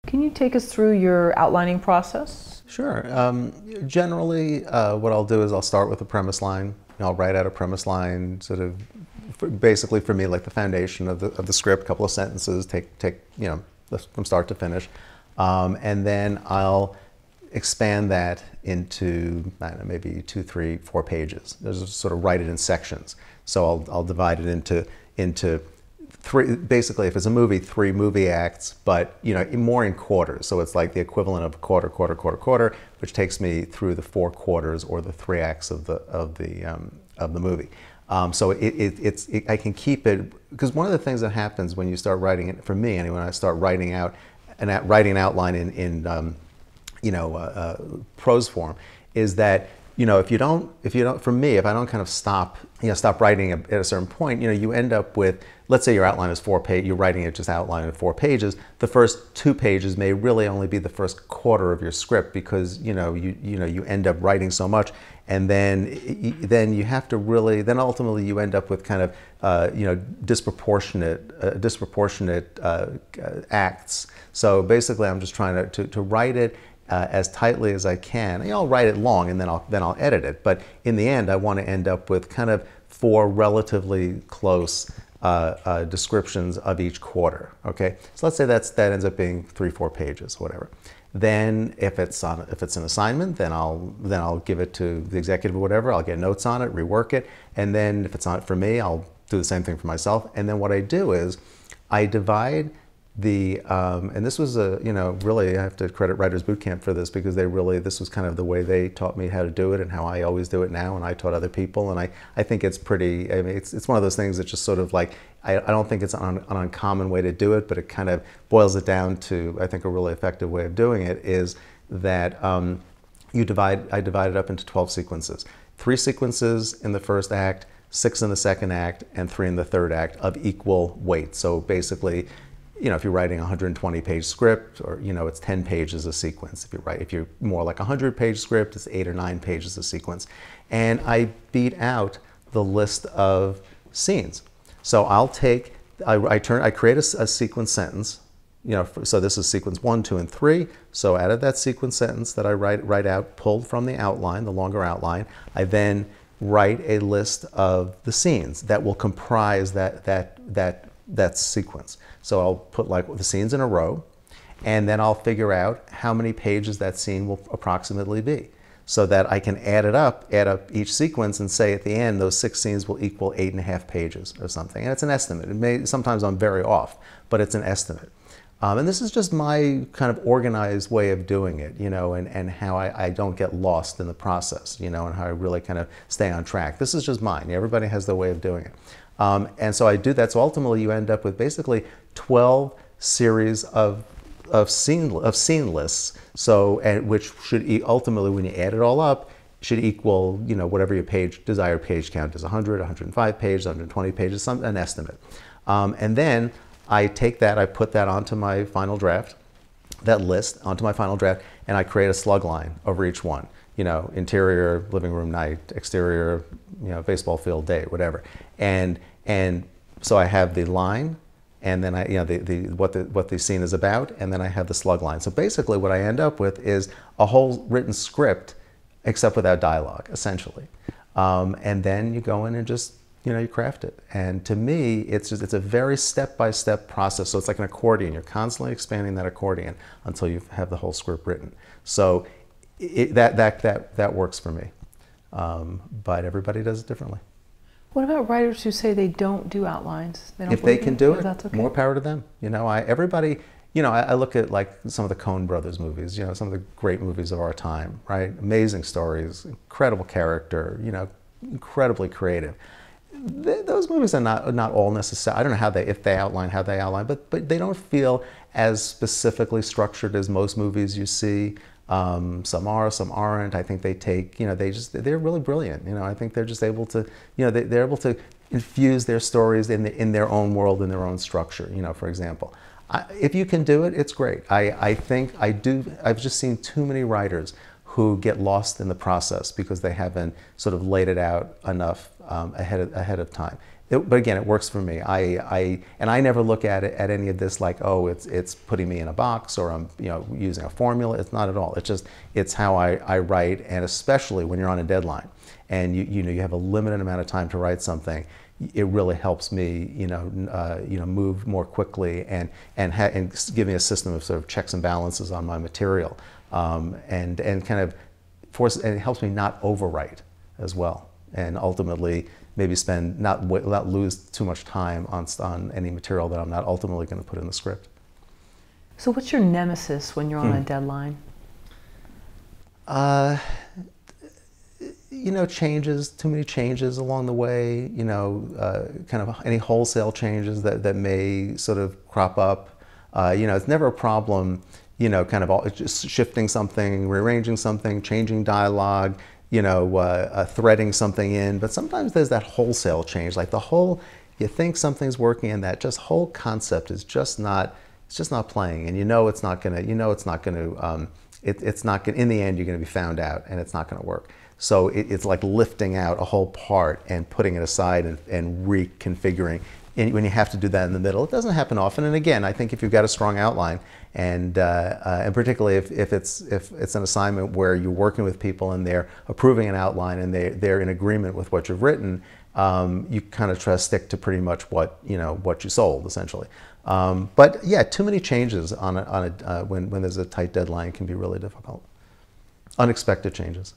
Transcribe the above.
Can you take us through your outlining process? Sure. Generally, what I'll do is I'll start with a premise line. I'll write out a premise line, sort of, basically for me, like the foundation of the script, a couple of sentences, take from start to finish, and then I'll expand that into, I don't know, maybe 2, 3, 4 pages. Just sort of write it in sections. So I'll divide it into 3, basically if it's a movie, 3 movie acts, but more in quarters. So it's like the equivalent of a quarter, quarter, quarter, quarter, which takes me through the 4 quarters or the 3 acts of the movie. So I can keep it, because one of the things that happens when you start writing it, for me anyway, when I start writing out writing an outline in prose form, is that if you don't, for me, if I don't kind of stop writing at a certain point, you end up with, let's say your outline is 4 pages, you're writing it just outline in 4 pages. The first 2 pages may really only be the first quarter of your script, because you end up writing so much, and then you have to really, then ultimately you end up with kind of disproportionate acts. So basically, I'm just trying to write it as tightly as I can. I'll write it long, and then I'll edit it. But in the end, I want to end up with kind of 4 relatively close descriptions of each quarter. Okay, so let's say that ends up being 3, 4 pages, whatever. Then if it's an assignment, then I'll give it to the executive or whatever. I'll get notes on it, rework it, and then if it's not for me, I'll do the same thing for myself. And then what I do is I divide the, and this was really, I have to credit Writers Boot Camp for this, because this was kind of the way they taught me how to do it, and how I always do it now, and I taught other people. And I think it's pretty, I mean, it's one of those things that just sort of like, I don't think it's an uncommon way to do it, but it kind of boils it down to, I think, a really effective way of doing it is that I divide it up into 12 sequences. 3 sequences in the first act, 6 in the second act, and 3 in the third act of equal weight. So basically, if you're writing a 120-page script, or it's 10 pages a sequence. If you're more like a 100-page script, it's 8 or 9 pages a sequence. And I beat out the list of scenes. So I'll take, I create a sequence sentence. So this is sequence 1, 2, and 3. So out of that sequence sentence that I write out, pulled from the outline, the longer outline, I then write a list of the scenes that will comprise that sequence. So I'll put like the scenes in a row, and then I'll figure out how many pages that scene will approximately be, so that I can add up each sequence and say at the end those 6 scenes will equal 8.5 pages or something. And it's an estimate. Sometimes I'm very off, but it's an estimate. And this is just my kind of organized way of doing it, and how I don't get lost in the process, and how I really kind of stay on track. This is just mine. Everybody has their way of doing it. And so I do that. So ultimately, you end up with basically 12 series of scene lists. So, and which should ultimately, when you add it all up, should equal whatever your desired page count is, 100, 105 pages, 120 pages, an estimate. And then I take that, I put that onto my final draft, that list onto my final draft, and I create a slug line over each one. Interior, living room night, exterior, baseball field day, whatever. And so I have the line, and then what the scene is about, and then I have the slug line. So basically what I end up with is a whole written script, except without dialogue, essentially. And then you go in and just, you craft it. And to me, it's a very step-by-step process. So it's like an accordion. You're constantly expanding that accordion until you have the whole script written. So that works for me. But everybody does it differently. What about writers who say they don't do outlines? If they can do it, that's okay. More power to them. I look at like some of the Coen brothers movies, some of the great movies of our time, right? Amazing stories, incredible character, incredibly creative. Those movies are not all necessary. I don't know if they outline, but they don't feel as specifically structured as most movies you see. Some are, some aren't. I think they take, they're really brilliant. I think they're just able to, they're able to infuse their stories in their own world, in their own structure, for example. If you can do it, it's great. I've just seen too many writers who get lost in the process because they haven't sort of laid it out enough ahead of time. But again, it works for me. And I never look at it at any of this like, oh, it's putting me in a box, or I'm using a formula. It's not at all. It's how I write, and especially when you're on a deadline and you have a limited amount of time to write something. It really helps me move more quickly and give me a system of sort of checks and balances on my material, and kind of and it helps me not overwrite as well, and ultimately maybe not lose too much time on any material that I'm not ultimately going to put in the script. So what's your nemesis when you're on a deadline? Changes, too many changes along the way, kind of any wholesale changes that may sort of crop up. It's never a problem, kind of just shifting something, rearranging something, changing dialogue, threading something in. But sometimes there's that wholesale change, like you think something's working and that just whole concept is just not playing, and it's not gonna, in the end you're gonna be found out and it's not gonna work. So it's like lifting out a whole part and putting it aside and reconfiguring. And when you have to do that in the middle, it doesn't happen often. And again, I think if you've got a strong outline, and particularly if it's an assignment where you're working with people and they're approving an outline and they're in agreement with what you've written, you kind of try to stick to pretty much what you sold, essentially. But yeah, too many changes when there's a tight deadline can be really difficult. Unexpected changes.